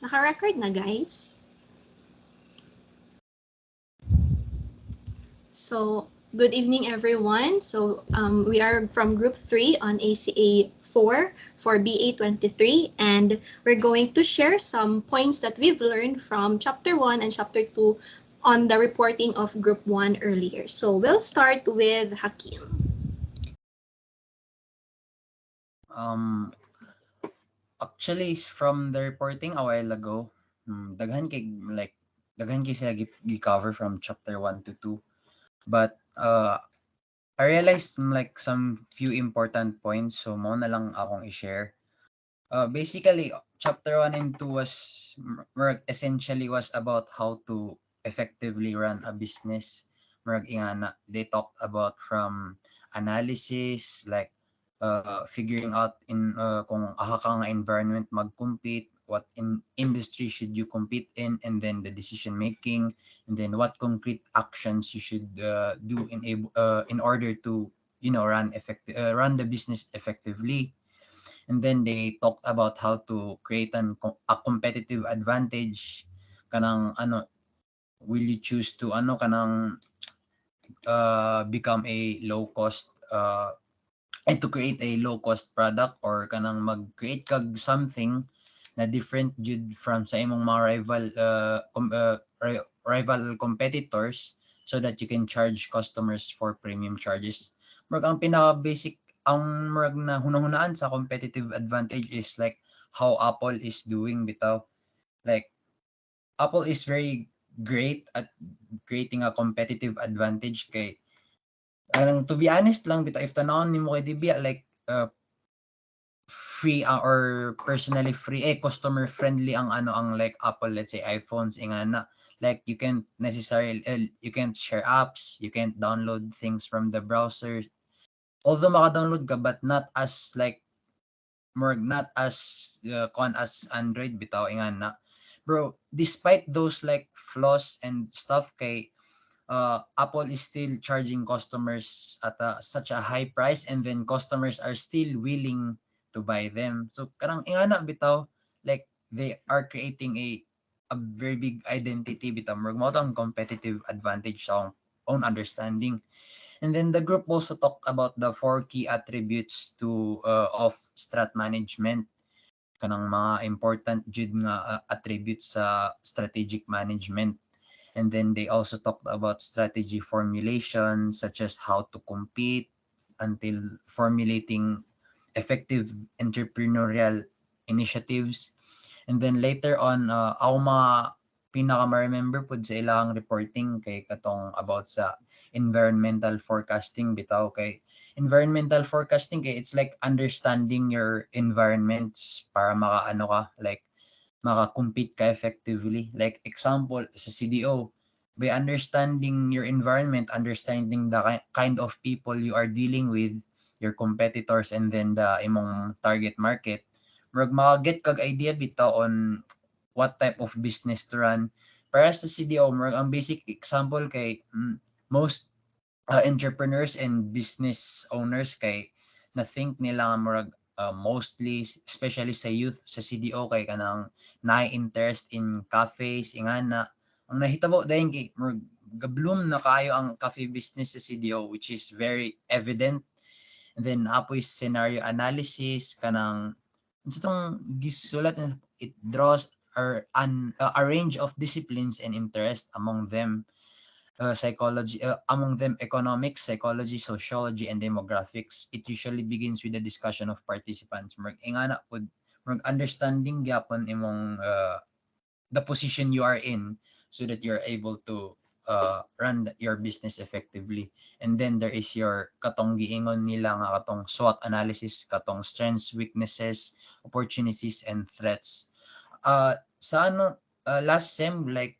Naka-record na, guys? So, good evening, everyone. So, we are from Group 3 on ACA4 for BA23, and we're going to share some points that we've learned from Chapter 1 and Chapter 2 on the reporting of Group 1 earlier. So, we'll start with Hakim. Actually, from the reporting a while ago, daghan kay sila gi-cover from chapter 1 to 2. But I realized like some few important points, so mo na lang akong i-share. Basically, chapter 1 and 2 was essentially was about how to effectively run a business. Ingana, they talked about from analysis, like figuring out in kung aha ka nga environment mag-compete, what industry should you compete in, and then the decision making, and then what concrete actions you should do in order to run the business effectively. And then they talked about how to create a competitive advantage. Kanang ano, will you choose to become a low cost and to create a low cost product, or kanang mag-create kag something na different jud from sa imong mga rival competitors, so that you can charge customers for premium charges. Ang pinaka basic ang na hunahunaan sa competitive advantage is like how Apple is doing bitaw. Like Apple is very great at creating a competitive advantage kay to be honest lang bitaw, if tanawon nimo kay Dibia, like free or personally free customer friendly ang like Apple, let's say iPhones ingana, like you can't necessarily you can't share apps, you can't download things from the browser, although maka-download ka, but not as like not as as Android bitaw ingana. Bro, despite those like flaws and stuff kay Apple is still charging customers at such a high price, and then customers are still willing to buy them. So karang ingana bitaw, like they are creating a very big identity bitaw. Mo ang competitive advantage sa own understanding. And then the group also talked about the 4 key attributes to of strat management, kanang mga important jud nga attributes sa strategic management. And then they also talked about strategy formulation, such as how to compete, until formulating effective entrepreneurial initiatives. And then later on, ako pinaka-remember po sa ilang reporting kay katong about sa environmental forecasting bitaw. Kay environmental forecasting kay it's like understanding your environments para makaano ka, like maka-compete ka effectively. Like example, sa CDO, by understanding your environment, understanding the kind of people you are dealing with, your competitors, and then the imong target market, maka-get kag idea bitaw on what type of business to run. Para sa CDO, ang basic example kay most entrepreneurs and business owners kay na think nila nga murag mostly especially sa youth sa CDO kay kanang na-interest in cafes ingana. Ang nahitabo dayon kay murag gabloom na kayo ang cafe business sa CDO, which is very evident. And then apoy scenario analysis kanang unsa tong gisulat, it draws a range of disciplines and interest, among them psychology, among them economics, psychology, sociology, and demographics. It usually begins with a discussion of participants. Ingana pod understanding gyapon imong the position you are in, so that you're able to run your business effectively. And then there is your katong giingon nila nga katong SWOT analysis, katong strengths, weaknesses, opportunities, and threats. Sa last sem, like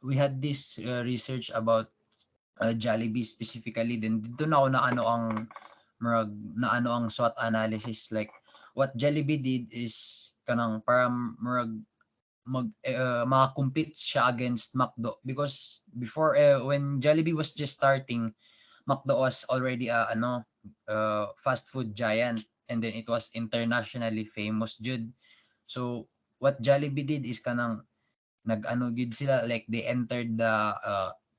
we had this research about Jollibee specifically. Then dito na ako na ang SWOT analysis, like what Jollibee did is kanang para maka-compete siya against McDo, because before when Jollibee was just starting, McDo was already fast food giant, and then it was internationally famous jud. So what Jollibee did is kanang nag-ano gid sila, like they entered the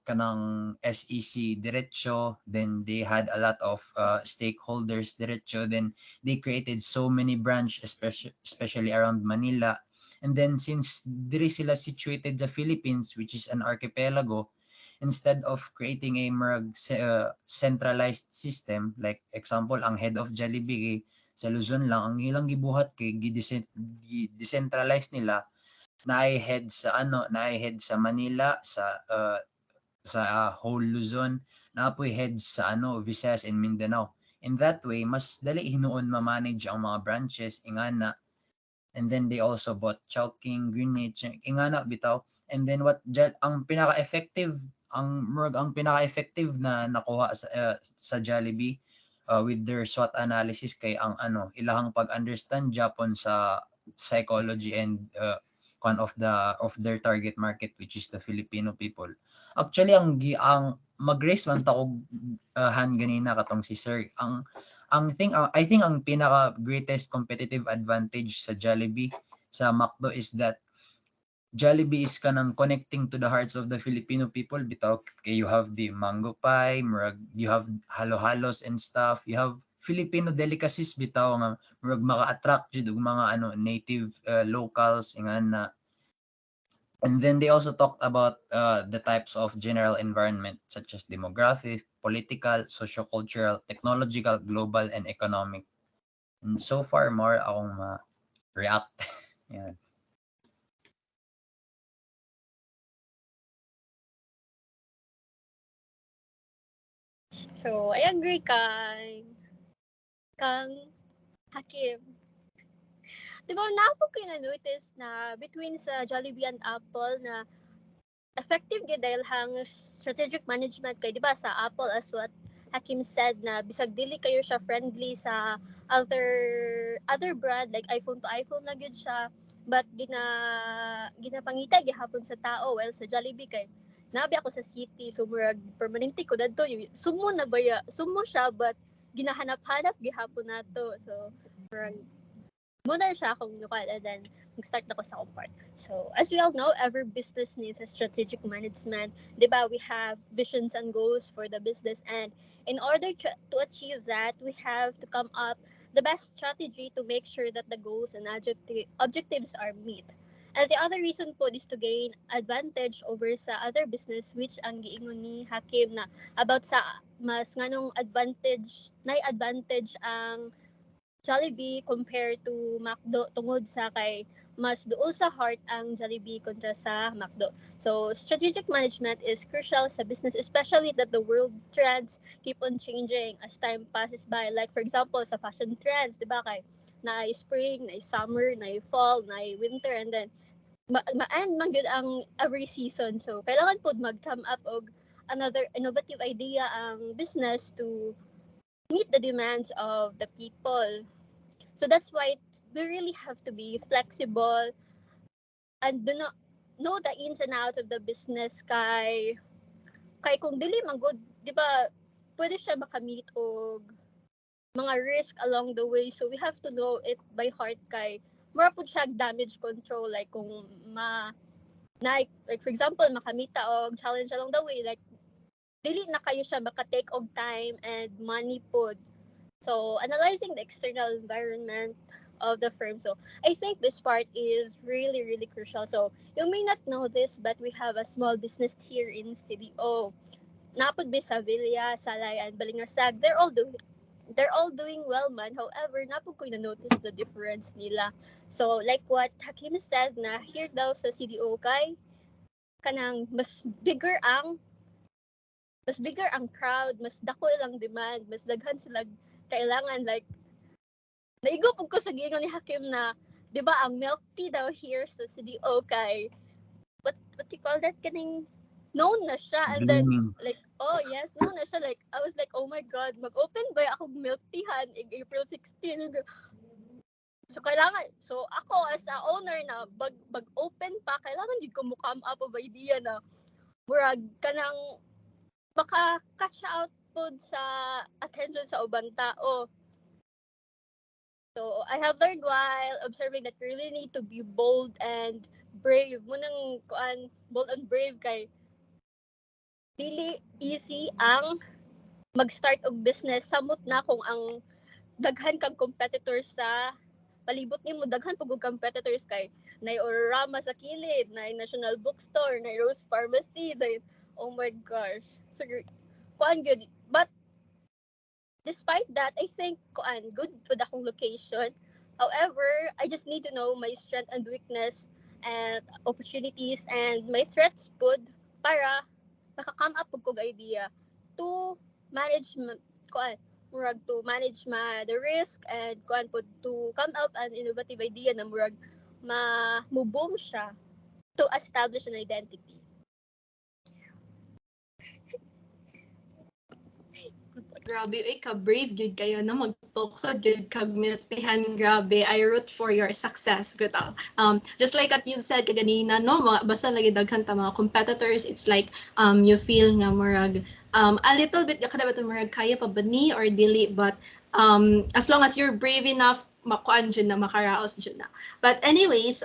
kanang SEC diretso, then they had a lot of stakeholders diretso, then they created so many branch, especially around Manila. And then since diri sila situated sa Philippines, which is an archipelago, instead of creating a centralized system, like example ang head of Jollibee sa Luzon lang, ang ilang gibuhat kay decentralize nila, na-head sa na-head sa Manila, sa whole Luzon, naapoy heads sa Visayas and Mindanao. In that way, mas dali hinuon ma-manage ang mga branches ingana. And then they also bought Chowking, Greenwich, ingana bitaw. And then ang pinaka-effective, ang pinaka-effective na nakuha sa Jollibee with their SWOT analysis kay ang ilahang pag-understand Japon sa psychology and one of their target market, which is the Filipino people. Actually ang mag-raise man ta og hand ganina katong si Sir, I think ang pinaka greatest competitive advantage sa Jollibee sa McDo is that Jollibee is kanang connecting to the hearts of the Filipino people bitaw, kay you have the mango pie, you have halo-halos and stuff, you have Filipino delicacies bitaw nga murag maka-attract jud og mga native locals ingana. And then they also talked about the types of general environment such as demographic, political, sociocultural, technological, global, and economic. And so far, more akong react. Yan. So, I agree kang Hakim. Di ba, napo ko na-notice na between sa Jollibee and Apple na effective gid dahil hang strategic management kay di ba sa Apple, as what Hakim said, na bisag dili kayo siya friendly sa other brand like iPhone to iPhone lang yun siya, but ginapangita gihapon sa tao. Well, sa Jollibee kay nabi ako sa city, so murag permanente ko dadto sumo na baya sumo siya, but ginahanap-hanap gihapon nato. So murag muna siya akong lokal, and then nag-start ako sa akong part. So, as we all know, every business needs a strategic management. Diba, we have visions and goals for the business, and in order to achieve that, we have to come up the best strategy to make sure that the goals and objectives are met. And the other reason po is to gain advantage over sa other business, which ang giingon ni Hakim na about sa mas nganong advantage ang Jollibee compared to McDo tungod sa kay mas duol sa heart ang Jollibee kontra sa McDo. So, strategic management is crucial sa business, especially that the world trends keep on changing as time passes by. Like, for example, sa fashion trends, di ba kay na spring, na summer, na fall, na winter, and then ma-end man gyud ang every season. So, kailangan pod mag-come up og another innovative idea ang business to meet the demands of the people. So that's why we really have to be flexible and do not know the ins and outs of the business kay kung dili man good, di ba, pwede siya makamit og mga risk along the way. So we have to know it by heart kay mura pud siya damage control, like kung like for example makamita og challenge along the way, like dili na kayo siya maka-take og time and money pod. So, analyzing the external environment of the firm. So, I think this part is really, really crucial. So, you may not know this, but we have a small business here in CDO. Napod Bisavilla, Salay, and Balingasag, they're all doing well man. However, napod ko na-notice the difference nila. So, like what Hakim said na here daw sa CDO kay kanang mas bigger ang crowd, mas dako ilang demand, mas daghan sila kailangan, like naigop ko sa gingon ni Hakim na 'di ba ang milk tea daw here sa CDO kay what you call that, kaning known na siya, and then Blooming. like oh yes, known na siya, like I was like oh my god, mag-open ba ako milk teahan April 16. So kailangan, so ako as a owner na bag open pa, kailangan jud ko mo come up of idea na murag kanang baka catch out pod sa attention sa ubang tao. So I have learned while observing that you really need to be bold and brave. Munang kuan bold and brave kay dili easy ang mag-start og business samot na kung ang daghan kang competitors sa palibot nimo, daghan pag og competitors kay nay Orama sa kilid, nay National Bookstore, nay Rose Pharmacy, nay, oh my gosh. So kuan good, but despite that, I think kuan good pud akong location. However, I just need to know my strength and weakness and opportunities and my threats pud para maka-come up pud kog idea to manage kuan murag to manage the risk and kuan pud to come up an innovative idea na murag mo boom siya to establish an identity. Grabe, ay ka-brave gyud kayo na magtukod gyud kag miltihan. Grabe, I root for your success. Good. Just like what you've said kaganina, no, basta lagi daghan ta mga competitors, it's like you feel nga murag a little bit kada ba murag kaya pa ba ni or dili, but as long as you're brave enough, makuan dyan na, makaraos dyan na. But anyways,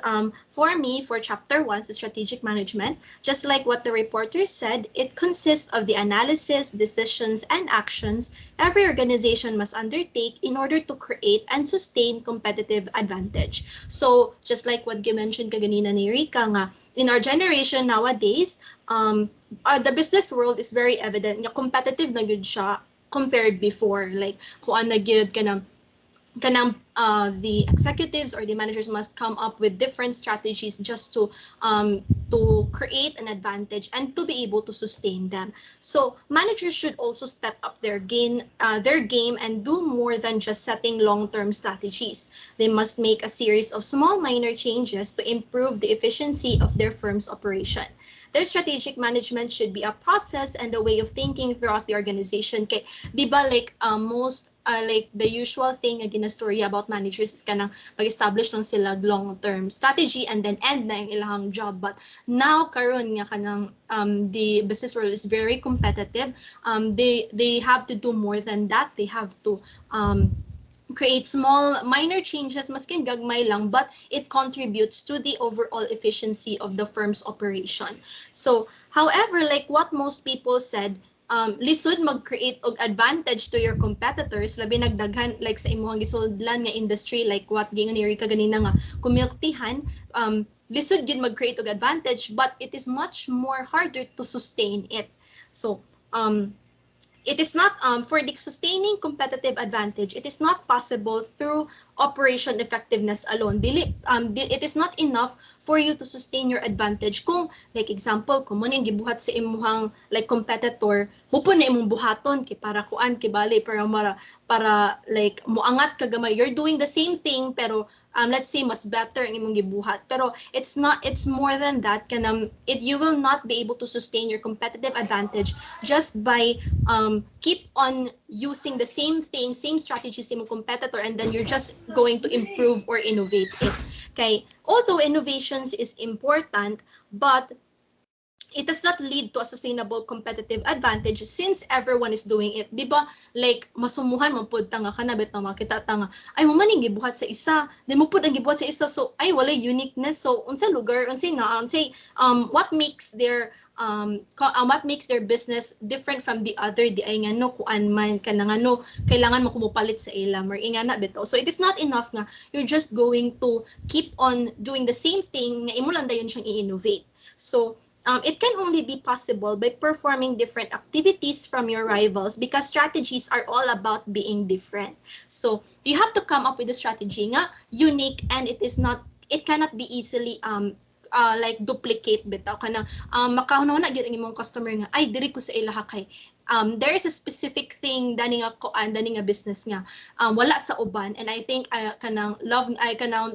for me, for chapter 1, so strategic management, just like what the reporter said, it consists of the analysis, decisions, and actions every organization must undertake in order to create and sustain competitive advantage. So, just like what you mentioned kaganina ni Rika nga, in our generation nowadays, the business world is very evident nga competitive na good siya compared before. Like, kung ano gyud kanang the executives or the managers must come up with different strategies just to create an advantage and to be able to sustain them. So managers should also step up their game and do more than just setting long-term strategies. They must make a series of small minor changes to improve the efficiency of their firm's operation. Their strategic management should be a process and a way of thinking throughout the organization. Kay, di ba, like most like the usual thing na ginastorya about managers is kanang mag-establish lang sila long-term strategy and then end na yung ilang job. But now karon nga kanang the business world is very competitive. They have to do more than that. They have to create small minor changes, maskin gagmay lang, but it contributes to the overall efficiency of the firm's operation. So however, like what most people said, lisod mag-create og advantage to your competitors, labi nagdaghan like sa imuhang gisulodlan nga industry, like what gingon ni Rika ganina nga kumilktihan, lisod gid mag-create og advantage, but it is much more harder to sustain it. So it is not for the sustaining competitive advantage, it is not possible through operation effectiveness alone. It is not enough for you to sustain your advantage kung like example kung mo ning gibuhat sa imuhang like competitor, mupo na imong buhaton kay para kuan kay bali para like moangat ka gamay, you're doing the same thing pero let's say mas better ang imong gibuhat, pero it's more than that. You will not be able to sustain your competitive advantage just by keep on using the same thing, same strategies sa imong competitor, and then you're just going to improve or innovate it. Okay, although innovations is important, but it does not lead to a sustainable competitive advantage since everyone is doing it. Di ba? Like, masumuhan mo po tanga ka na, bet na makita tanga, ay mo maning gibuhat sa isa, then mo po ang gibuhat sa isa, so ay wala uniqueness. So unsa lugar, what makes their business different from the other, di ay nga no kuan man ka na nga no kailangan mo kumupalit sa ilam or ingana bitaw. So it is not enough nga you're just going to keep on doing the same thing nga imo lang dayon siyang i-innovate. So it can only be possible by performing different activities from your rivals because strategies are all about being different. So you have to come up with a strategy nga unique, and it cannot be easily like duplicate bitaw kana makahunaw na gyud ang imong customer nga ay diri ko sa ilaha kay there is a specific thing dani nga business nga wala sa uban, and I think kanang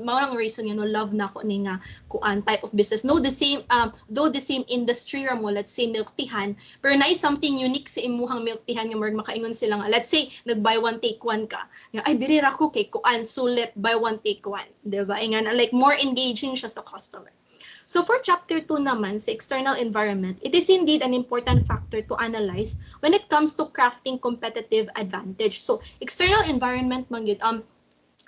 mao reason nga no love na ko ni nga kuan type of business. No, though the same industry ra mo, let's say milk teahan, pero na something unique sa imuhang milk teahan nga murag makaingon sila nga let's say nag buy one take one ka nga ay diri ra ko kay kuan sulit buy one take one, di ba? Nga like more engaging siya sa customer. So for chapter 2 naman, sa external environment, it is indeed an important factor to analyze when it comes to crafting competitive advantage. So external environment man gyud,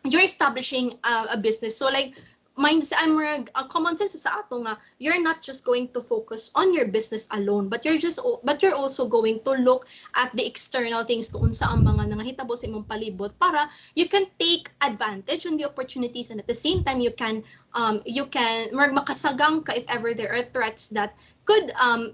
you're establishing a business. So like minds I'm a common sense sa ato nga you're not just going to focus on your business alone, but you're also going to look at the external things kung unsa ang mga nangahitabo sa imong palibot para you can take advantage on the opportunities, and at the same time you can makasagang ka if ever there are threats that could ang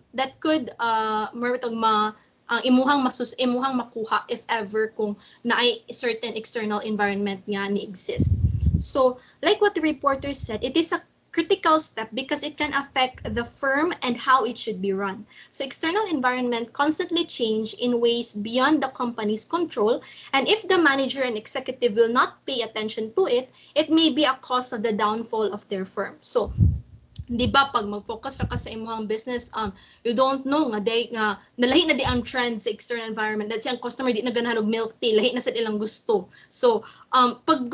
imuhang makuha if ever kung naay certain external environment nga ni exist. So, like what the reporter said, it is a critical step because it can affect the firm and how it should be run. So, external environment constantly change in ways beyond the company's control, and if the manager and executive will not pay attention to it, it may be a cause of the downfall of their firm. So, di ba pag mag-focus ra ka sa imong business, you don't know nga day nga nalahi na di ang trend sa external environment, that siyang customer di na ganahan og milk tea, lahi na sa ilang gusto. So pag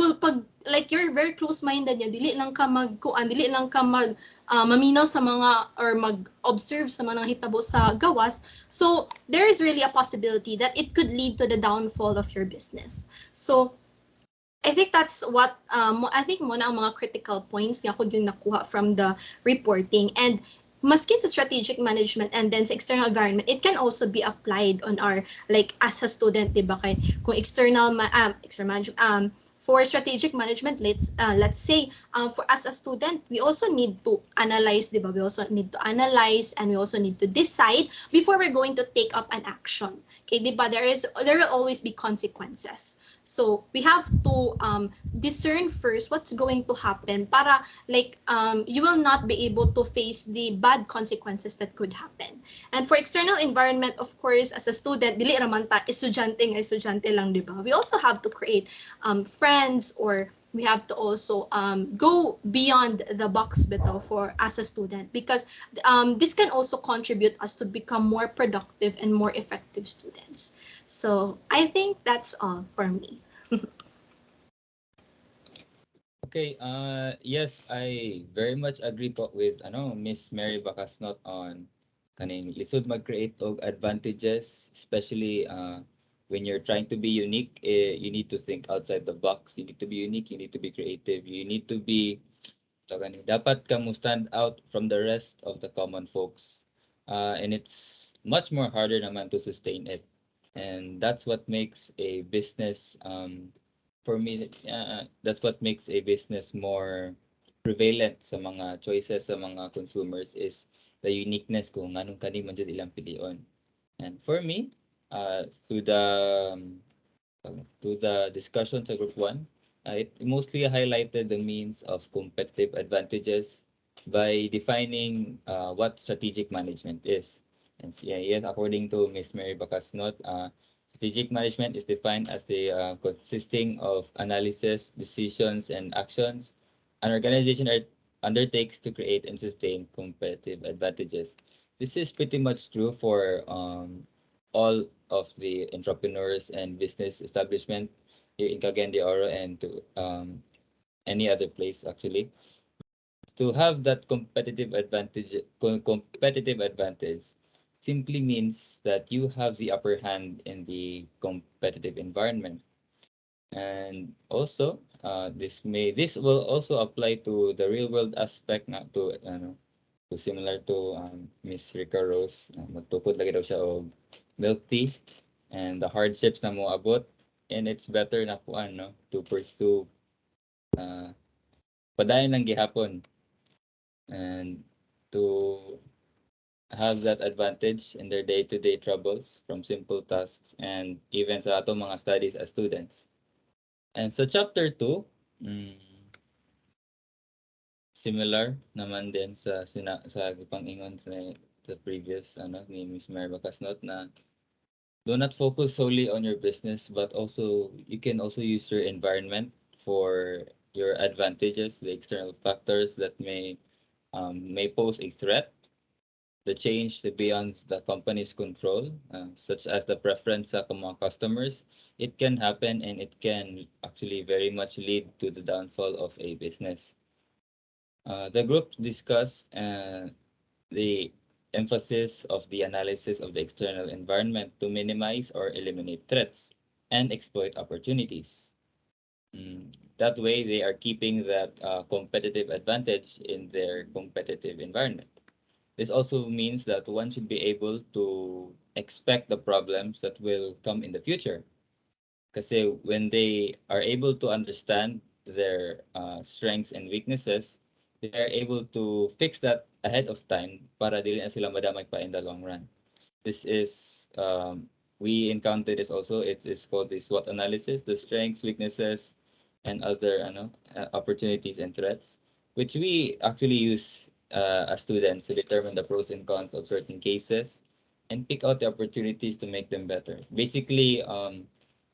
like you're very close minded niya, dili lang ka magkuan, dili lang ka maminaw sa mga or mag-observe sa mga hitabo sa gawas. So there is really a possibility that it could lead to the downfall of your business. So I think that's what I think muna ang mga critical points nga ko yung nakuha from the reporting. And maskin sa strategic management and then sa external environment, it can also be applied on our like as a student, di ba, kay kung for strategic management, let's say for as a student, we also need to analyze, di ba? We also need to analyze and we also need to decide before we're going to take up an action. Okay, di ba? There will always be consequences. So we have to discern first what's going to happen para like you will not be able to face the bad consequences that could happen. And for external environment, of course, as a student, dili raman ta estudyante lang, di ba? We also have to create friends, or we have to also go beyond the box bito for as a student, because this can also contribute us to become more productive and more effective students. So I think that's all for me. Okay, yes, I very much agree po with Miss Mary Bacasnot on kaning lisod mag-create og advantages, especially when you're trying to be unique, you need to think outside the box. You need to be unique, you need to be creative, you need to be dapat ka mo stand out from the rest of the common folks. And it's much more harder naman to sustain it. And that's what makes a business for me, that's what makes a business more prevalent sa mga choices sa mga consumers is the uniqueness kung anong kani man jud ilang pilion. And for me, to the discussion sa group 1, it mostly highlighted the means of competitive advantages by defining what strategic management is. And so, yes, according to Ms. Mary Bacasnot, strategic management is defined as the consisting of analysis, decisions, and actions an organization undertakes to create and sustain competitive advantages. This is pretty much true for all of the entrepreneurs and business establishment here in Cagayan de Oro and to any other place actually. To have that competitive advantage simply means that you have the upper hand in the competitive environment. And also, this will also apply to the real world aspect, not to similar to Miss Rica Rose, magtukod lagi daw siya og milk tea and the hardships na mo abot, and it's better na kuan to pursue padayon lang gihapon and to have that advantage in their day-to-day troubles from simple tasks and even sa ato mga studies as students. And so chapter 2, similar naman din sa pangingon sa previous ni Ms. Mary Bacasnot na do not focus solely on your business, but also you can also use your environment for your advantages, the external factors that may pose a threat, the change beyond the company's control, such as the preference sa mga customers. It can happen and it can actually very much lead to the downfall of a business. The group discussed the emphasis of the analysis of the external environment to minimize or eliminate threats and exploit opportunities. That way, they are keeping that competitive advantage in their competitive environment. This also means that one should be able to expect the problems that will come in the future. Kasi when they are able to understand their strengths and weaknesses, they are able to fix that ahead of time para dili na sila madamay pa in the long run. This is we encountered this also. It's called the SWOT analysis, the strengths, weaknesses, and other opportunities and threats, which we actually use as students to determine the pros and cons of certain cases and pick out the opportunities to make them better. Basically,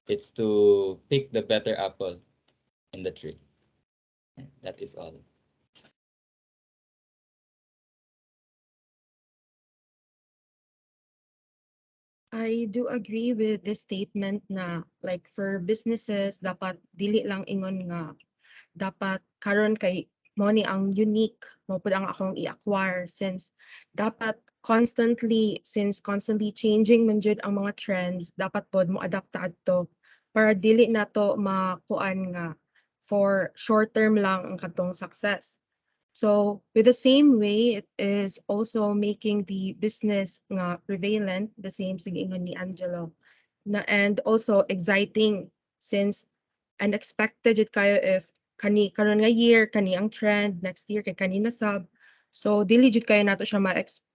it's to pick the better apple in the tree. And that is all. I do agree with this statement na like for businesses dapat dili lang ingon nga dapat karon kay mo ni ang unique mo pud ang akong i-acquire since dapat constantly changing man jud ang mga trends dapat pod mo adapt ta adto para dili nato makuan nga for short term lang ang katong success. So with the same way, it is also making the business nga prevalent, the same sig ingon ni Angelo, na, and also exciting since unexpected jud kayo if kani karon nga year kani ang trend next year kay kani na sub, so dili jud kayo nato siya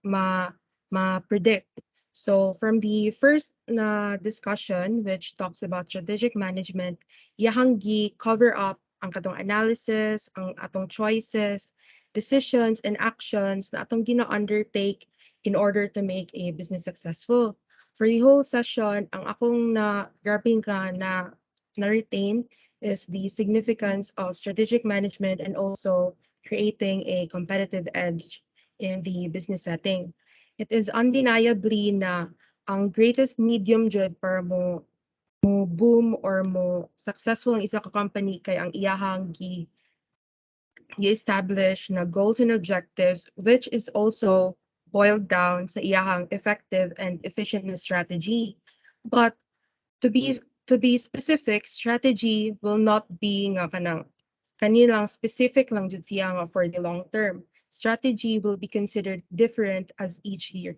ma-predict. So from the first na discussion which talks about strategic management, iyahang gi cover up ang katong analysis, ang atong choices, decisions and actions na atong gina-undertake in order to make a business successful. For the whole session, ang akong na grabbing ka na retain is the significance of strategic management and also creating a competitive edge in the business setting. It is undeniably na ang greatest medium jud para mo boom or mo successful ang isa ka company kay ang iyahang gi-establish na goals and objectives which is also boiled down sa iyahang effective and efficient na strategy. But to be to be specific, strategy will not be nga kanang kanilang specific lang jud siya nga for the long term. Strategy will be considered different as each year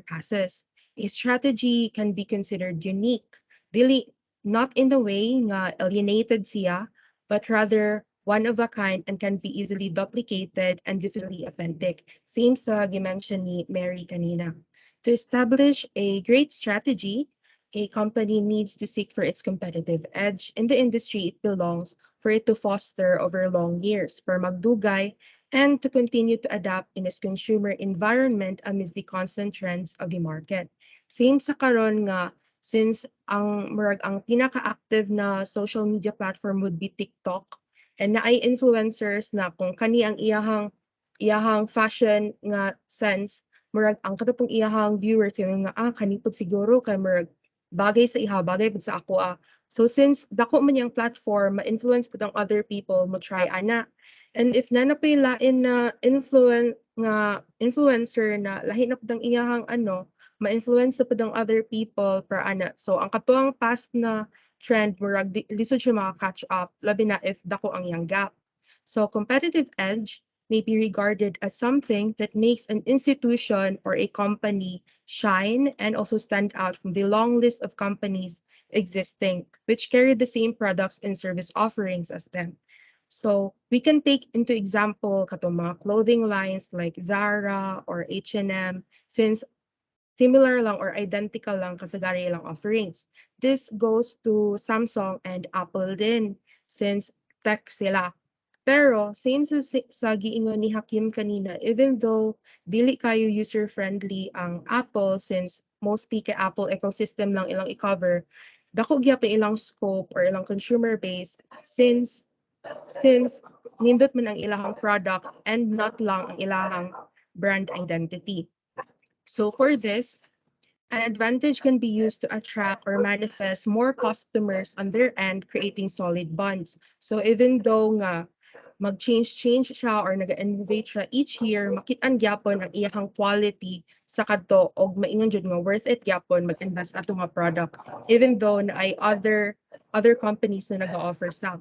passes. A strategy can be considered unique, dili not in the way nga alienated siya, but rather one of a kind and can be easily duplicated and differently authentic. Same sa gimension ni Mary kanina. To establish a great strategy, a company needs to seek for its competitive edge in the industry it belongs for it to foster over long years, for magdugay, and to continue to adapt in its consumer environment amidst the constant trends of the market. Same sa karon nga, since ang murag ang pinaka-active na social media platform would be TikTok, and na ay influencers na kung kani ang iyahang fashion nga sense, murag ang katapong iyahang viewers yung nga kanipod siguro kay murag bagay sa iha, bagay pud sa ako ah. So since dako man yung platform, ma-influence pud ang other people mo try ana. And if na napay lain na influencer na lahi na pud ang iyahang ma-influence na pud ang other people para ana. So ang katuang past na trend murag lisod siya maka-catch up labi na if dako ang iyang gap. So competitive edge may be regarded as something that makes an institution or a company shine and also stand out from the long list of companies existing, which carry the same products and service offerings as them. So we can take into example katong mga clothing lines like Zara or H&M since similar lang or identical lang kasagari lang offerings. This goes to Samsung and Apple din since tech sila. Pero same sa giingon ni Hakim kanina, even though dili kayo user-friendly ang Apple since mostly kay Apple ecosystem lang ilang i-cover, dako gyapon ilang scope or ilang consumer base since nindot man ang ilahang product and not lang ang ilahang brand identity. So for this, an advantage can be used to attract or manifest more customers on their end, creating solid bonds. So even though nga mag-change siya or nag-innovate siya each year, makit-an gyapon ang iyahang quality sa kadto og maingon jud nga worth it gyapon mag-invest ato nga product even though na ay other companies na nag-offer sa.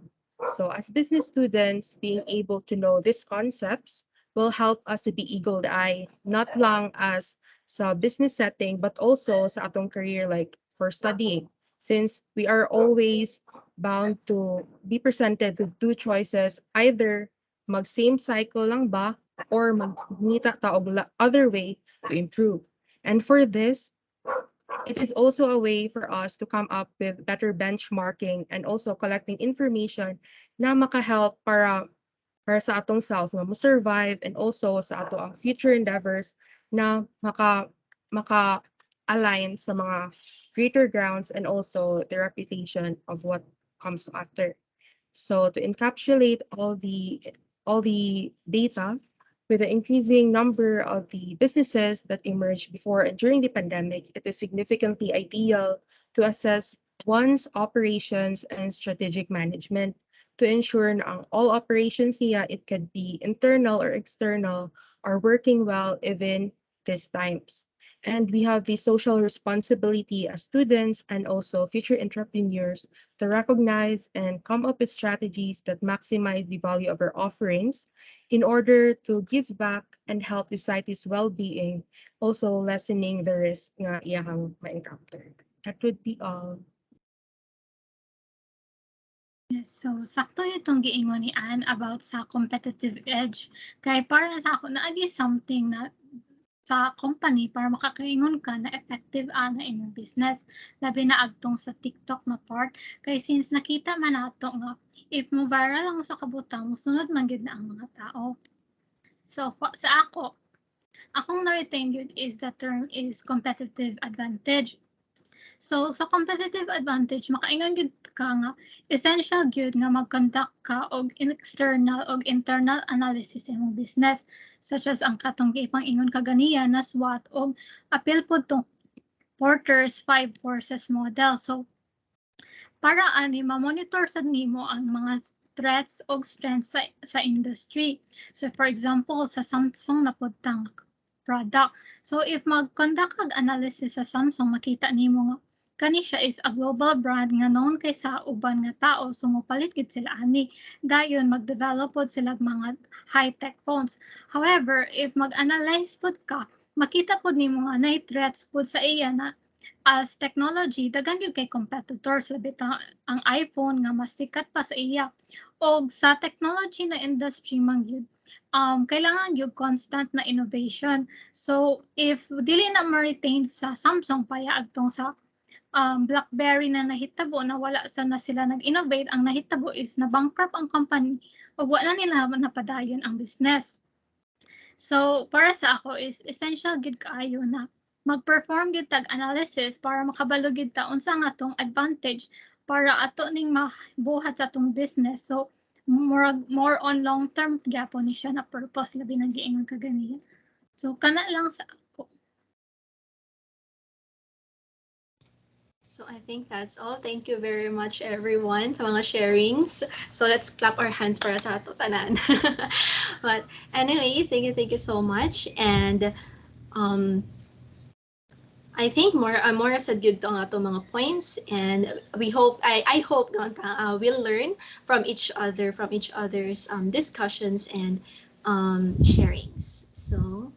So as business students, being able to know these concepts will help us to be eagle-eye, not lang as sa business setting, but also sa atong career, like for studying. Since we are always bound to be presented with two choices, either mag-same cycle lang ba, or mag-ngita ta og other way to improve. And for this, it is also a way for us to come up with better benchmarking and also collecting information na makahelp para sa atong self nga mo-survive and also sa ato ang future endeavors na maka-align sa mga greater grounds and also the reputation of what comes after. So to encapsulate all the data with the increasing number of the businesses that emerged before and during the pandemic, it is significantly ideal to assess one's operations and strategic management to ensure na ang all operations niya, it could be internal or external, are working well even these times. And we have the social responsibility as students and also future entrepreneurs to recognize and come up with strategies that maximize the value of our offerings in order to give back and help the society's well-being, also lessening the risk nga iyahang ma-encounter. That would be all. Yes, so sakto itong giingon ni Anne about sa competitive edge. Kay para sa ako, naagi something na sa company para makakaingon ka na effective ana imong business, labi na agtong sa TikTok na part. Kay since nakita man nato nga if mo viral lang sa kabutang, musunod man gyud na ang mga tao. So sa akong na-retain gyud is the term is competitive advantage. So sa competitive advantage, makaingon gyud ka nga essential gyud nga mag-conduct ka og external og internal analysis sa imong business, such as ang katong ipang-ingon kaganiya na SWOT og apil pod tong Porter's 5 forces model. So para ani ma-monitor sad nimo ang mga threats og strengths sa industry. So for example, sa Samsung na pod tang product. So if mag-conduct kag analysis sa Samsung, makita nimo nga kani siya is a global brand nga known kay sa uban nga tao, so mopalit gid sila ani. Dayon mag-develop pod sila mga high-tech phones. However, if mag-analyze pod ka, makita pod nimo nga nay threats pod sa iya na as technology, daghan gyud kay competitors, labi ang iPhone nga mas sikat pa sa iya. Og sa technology na industry man gyud, kailangan yung constant na innovation. So, if dili na ma-retain sa Samsung, paya agtong sa BlackBerry na nahitabo na wala sa na sila nag-innovate, ang nahitabo is na bankrupt ang company o wala nila napadayon ang business. So, para sa ako is essential gid kaayo na mag-perform gid tag analysis para makabalo gid ta unsa nga tong advantage para ato ning mabuhat sa atong business. So, more on long-term gyapon ni siya na purpose labi nang giingon kaganiya. So, kana lang sa ako. So I think that's all. Thank you very much everyone sa mga sharings. So let's clap our hands para sa ato tanan. But anyways, thank you so much. And I think more sad gyud ang ato mga points, and we hope I hope we'll learn from each other's discussions and sharings. So